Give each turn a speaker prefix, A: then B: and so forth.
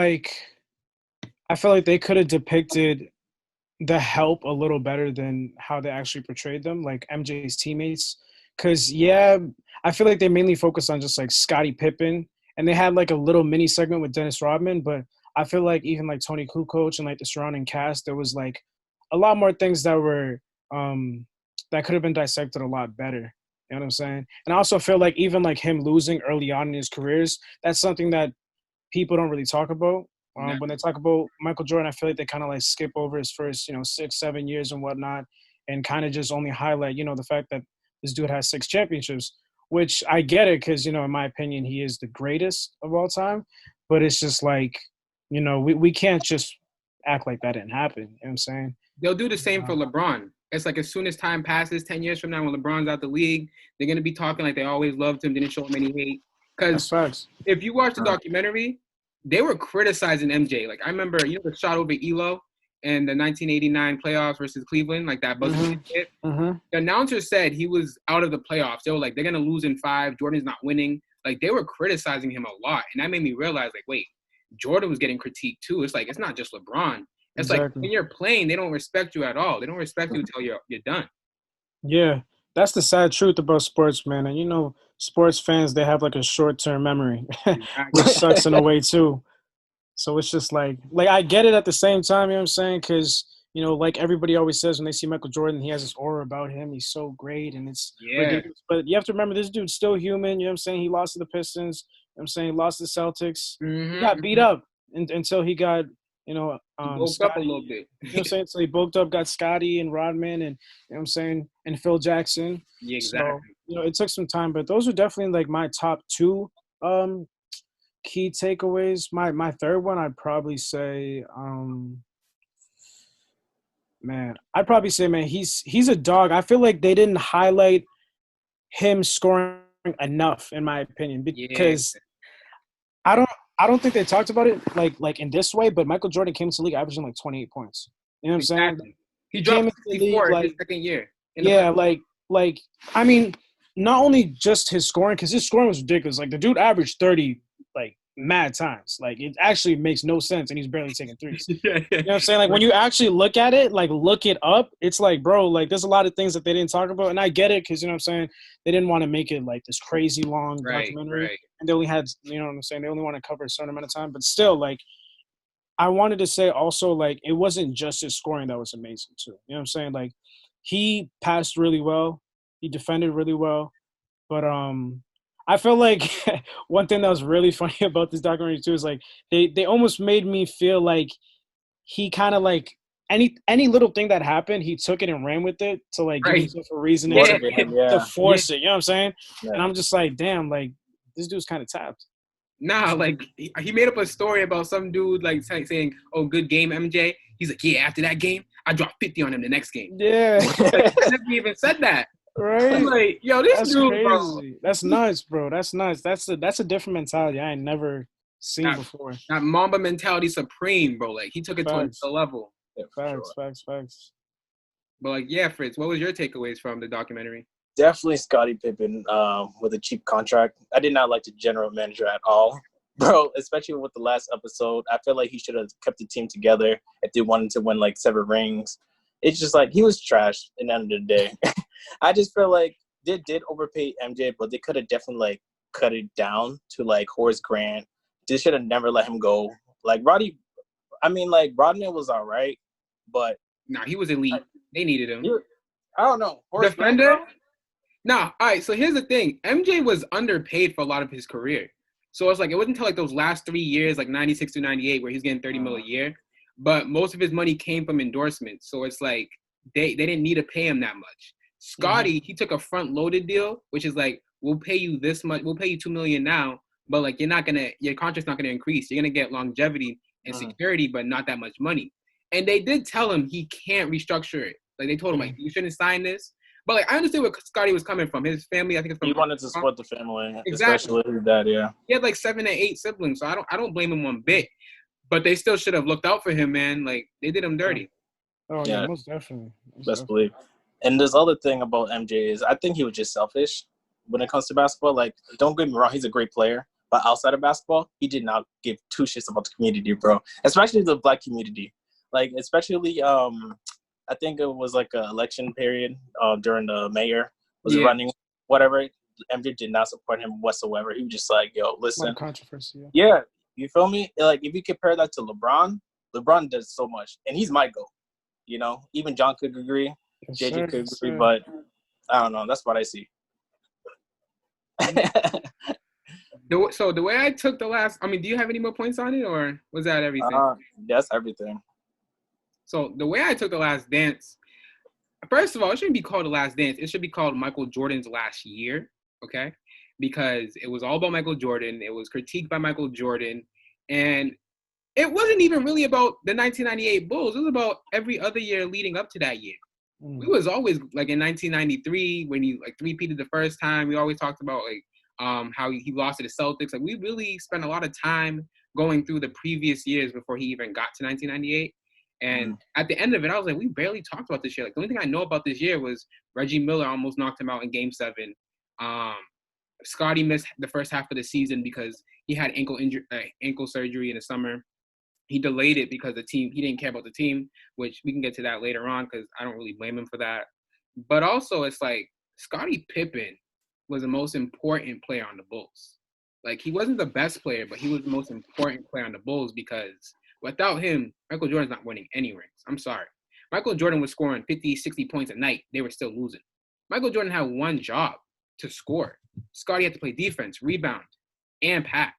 A: like I feel like they could have depicted the help a little better than how they actually portrayed them, like MJ's teammates. Because I feel like they mainly focused on just like Scottie Pippen, and they had like a little mini segment with Dennis Rodman. But I feel like even like Tony Kukoc and like the surrounding cast, there was like a lot more things that were that could have been dissected a lot better. You know what I'm saying? And I also feel like even like him losing early on in his careers, that's something that people don't really talk about.
B: No.
A: When they talk about Michael Jordan, I feel like they kind of like skip over his first, 6, 7 years and whatnot, and kind of just only highlight, the fact that this dude has 6 championships, which I get it because, in my opinion, he is the greatest of all time. But it's just like, we can't just act like that didn't happen. You know what I'm saying?
B: They'll do the same for LeBron. It's like as soon as time passes, 10 years from now, when LeBron's out the league, they're going to be talking like they always loved him, didn't show him any hate.
A: That's
B: Because
A: facts.
B: if you watch the documentary, they were criticizing MJ. Like, I remember, the shot over Elo in the 1989 playoffs versus Cleveland, like that buzzer hit.
A: Mm-hmm.
B: The announcer said he was out of the playoffs. They were like, they're going to lose in 5. Jordan's not winning. Like, they were criticizing him a lot. And that made me realize, like, wait, Jordan was getting critiqued too. It's like, it's not just LeBron. It's like
A: Exactly.
B: when you're playing, they don't respect you at all. They don't respect you until you're done.
A: Yeah, that's the sad truth about sports, man. And sports fans, they have like a short-term memory, which
B: Exactly.
A: sucks in a way too. So it's just like I get it at the same time, you know what I'm saying? Because, like everybody always says when they see Michael Jordan, he has this aura about him. He's so great and it's
B: Yeah.
A: ridiculous. But you have to remember this dude's still human, you know what I'm saying? He lost to the Pistons, you know what I'm saying? He lost to the Celtics. He got beat up until he got,
B: He woke up a
A: Scotty.
B: little bit.
A: You know what I'm saying? So he bulked up, got Scotty and Rodman and, you know what I'm saying, and Phil Jackson.
B: Yeah,
A: So,
B: exactly.
A: it took some time, but those are definitely like my top two key takeaways. My third one, I'd probably say, man, he's a dog. I feel like they didn't highlight him scoring enough, in my opinion,
B: Yeah.
A: because I don't think they talked about it like in this way. But Michael Jordan came to the league averaging like 28 points. You know what I'm saying?
B: Exactly. He
A: He came
B: dropped
A: into the league
B: 64 his
A: like
B: second year.
A: yeah, like I mean, not only just his scoring, because his scoring was ridiculous. Like the dude averaged 30 like mad times. Like it actually makes no sense, and he's barely taking threes.
B: Yeah.
A: You know what I'm saying? Like when you actually look at it, like look it up, it's like, bro, like there's a lot of things that they didn't talk about, and I get it because you know what I'm saying. They didn't want to make it like this crazy long documentary,
B: Right.
A: and they only had, you know what I'm saying. They only want to cover a certain amount of time, but still, like I wanted to say also, like it wasn't just his scoring that was amazing too. You know what I'm saying? Like he passed really well, he defended really well, but I feel like one thing that was really funny about this documentary too is like they almost made me feel like he kind of like any little thing that happened, he took it and ran with it to like give
B: Right.
A: himself a reason
B: Yeah.
A: to force it. You know what I'm saying?
C: Yeah.
A: And I'm just like, damn, like this dude's kind of tapped.
B: Nah, like he made up a story about some dude like saying, "Oh, good game, MJ." He's like, "Yeah, after that game, I dropped 50 on him the next game."
A: Yeah.
B: Like, I never even said that.
A: Right?
B: I'm like, yo, this
A: That's
B: dude,
A: crazy.
B: bro.
A: That's nuts, bro. That's nuts. That's a different mentality I ain't never seen before.
B: That Mamba mentality supreme, bro. Like he took it to
A: Facts.
B: another level.
C: Yeah,
A: Facts,
C: sure.
A: facts.
B: But like, yeah, Fritz, what was your takeaways from the documentary?
C: Definitely Scottie Pippen with a cheap contract. I did not like the general manager at all. Bro, especially with the last episode, I feel like he should have kept the team together if they wanted to win like 7 rings. It's just like he was trash at the end of the day. I just feel like they did overpay MJ, but they could have definitely like cut it down to like Horace Grant. They should have never let him go. Like Rodney was all right, but
B: Nah, he was elite. They needed him.
C: I don't know. Horace
B: Defender?
C: Grant,
B: Nah, all right, so here's the thing. MJ was underpaid for a lot of his career. So it's like it wasn't until like those last 3 years, like 96 to 98, where he's getting 30 mil a year. But most of his money came from endorsements. So it's like they didn't need to pay him that much. Scotty, he took a front loaded deal, which is like, we'll pay you this much, we'll pay you $2 million now, but like your contract's not gonna increase. You're gonna get longevity and security, but not that much money. And they did tell him he can't restructure it. Like they told him like, you shouldn't sign this. But like I understand where Scotty was coming from. His family, I think it's from
C: he wanted to support the family,
B: Exactly.
C: especially his dad. Yeah,
B: he had like 7 or 8 siblings, so I don't blame him one bit. But they still should have looked out for him, man. Like they did him dirty.
A: Oh yeah, most definitely.
C: Best believe. And this other thing about MJ is I think he was just selfish when it comes to basketball. Like, don't get me wrong, he's a great player, But outside of basketball, he did not give two shits about the community, bro. Especially the black community. Like, especially, I think it was like an election period during the mayor was running, whatever. MJ did not support him whatsoever. He was just like, yo,
A: A lot
C: listen.
A: of controversy.
C: Yeah, you feel me? Like, if you compare that to LeBron, LeBron does so much. And he's my GOAT, you know? Even John could agree.
A: Yes,
C: JJ
A: sir,
C: could
A: yes,
C: agree,
A: sir.
C: but I don't know. That's what I see.
B: So the way I took the last, I mean, do you have any more points on it, or was that everything?
C: That's everything.
B: So the way I took the Last Dance, first of all, it shouldn't be called the Last Dance. It should be called Michael Jordan's Last Year, okay? Because it was all about Michael Jordan. It was critiqued by Michael Jordan, and it wasn't even really about the 1998 Bulls. It was about every other year leading up to that year. We was always like in 1993 when he like three-peated the first time. We always talked about like how he lost to the Celtics. Like we really spent a lot of time going through the previous years before he even got to 1998. And at the end of it, I was like, we barely talked about this year. Like the only thing I know about this year was Reggie Miller almost knocked him out in Game 7. Scottie missed the first half of the season because he had ankle surgery in the summer. He delayed it because he didn't care about the team, which we can get to that later on because I don't really blame him for that. But also, it's like Scottie Pippen was the most important player on the Bulls. Like, he wasn't the best player, but he was the most important player on the Bulls because without him, Michael Jordan's not winning any rings. I'm sorry. Michael Jordan was scoring 50, 60 points a night. They were still losing. Michael Jordan had one job to score. Scottie had to play defense, rebound, and pass.